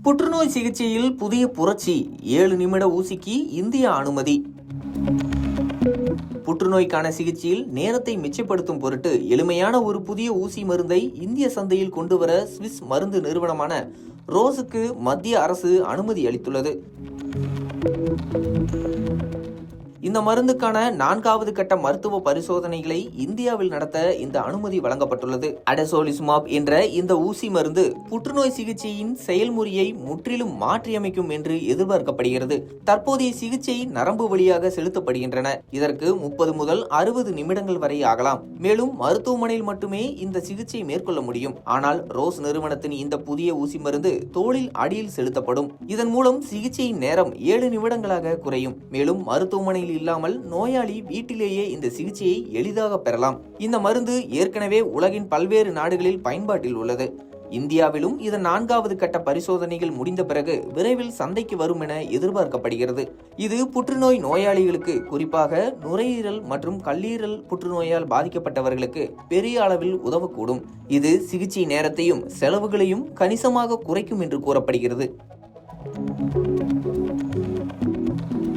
புற்றுநோய் சிகிச்சையில் புதிய புரட்சி, 7 நிமிட ஊசிக்கு இந்தியா அனுமதி. புற்றுநோய்க்கான சிகிச்சையில் நேரத்தை மிச்சப்படுத்தும் பொருட்டு எளிமையான ஒரு புதிய ஊசி மருந்தை இந்திய சந்தையில் கொண்டு வர சுவிஸ் மருந்து நிறுவனமான ரோஸுக்கு மத்திய அரசு அனுமதி அளித்துள்ளது. இந்த மருந்துக்கான 4வது கட்ட மருத்துவ பரிசோதனைகளை இந்தியாவில் நடத்த இந்த அனுமதி வழங்கப்பட்டுள்ளது. அடசோலிசுமாப் என்ற இந்த ஊசி மருந்து புற்றுநோய் சிகிச்சையின் செயல்முறையை முற்றிலும் மாற்றியமைக்கும் என்று எதிர்பார்க்கப்படுகிறது. தற்போதைய சிகிச்சை நரம்பு வழியாக செலுத்தப்படுகின்றன. இதற்கு 30 முதல் 60 நிமிடங்கள் வரை ஆகலாம். மேலும் மருத்துவமனையில் மட்டுமே இந்த சிகிச்சை மேற்கொள்ள முடியும். ஆனால் ரோஸ் நிறுவனத்தின் இந்த புதிய ஊசி மருந்து தோளில் அடியில் செலுத்தப்படும். இதன் மூலம் சிகிச்சையின் நேரம் 7 நிமிடங்களாக குறையும். மேலும் மருத்துவமனையில் இல்லாமல் நோயாளி வீட்டிலேயே இந்த சிகிச்சையை எளிதாக பெறலாம். இந்த மருந்து ஏற்கனவே உலகின் பல்வேறு நாடுகளில் பயன்பாட்டில் உள்ளது. இந்தியாவிலும் இதன் 4வது கட்ட பரிசோதனைகள் முடிந்த பிறகு விரைவில் சந்தைக்கு வரும் என எதிர்பார்க்கப்படுகிறது. இது புற்றுநோய் நோயாளிகளுக்கு, குறிப்பாக நுரையீரல் மற்றும் கல்லீரல் புற்றுநோயால் பாதிக்கப்பட்டவர்களுக்கு பெரிய அளவில் உதவக்கூடும். இது சிகிச்சை நேரத்தையும் செலவுகளையும் கணிசமாக குறைக்கும் என்று கூறப்படுகிறது.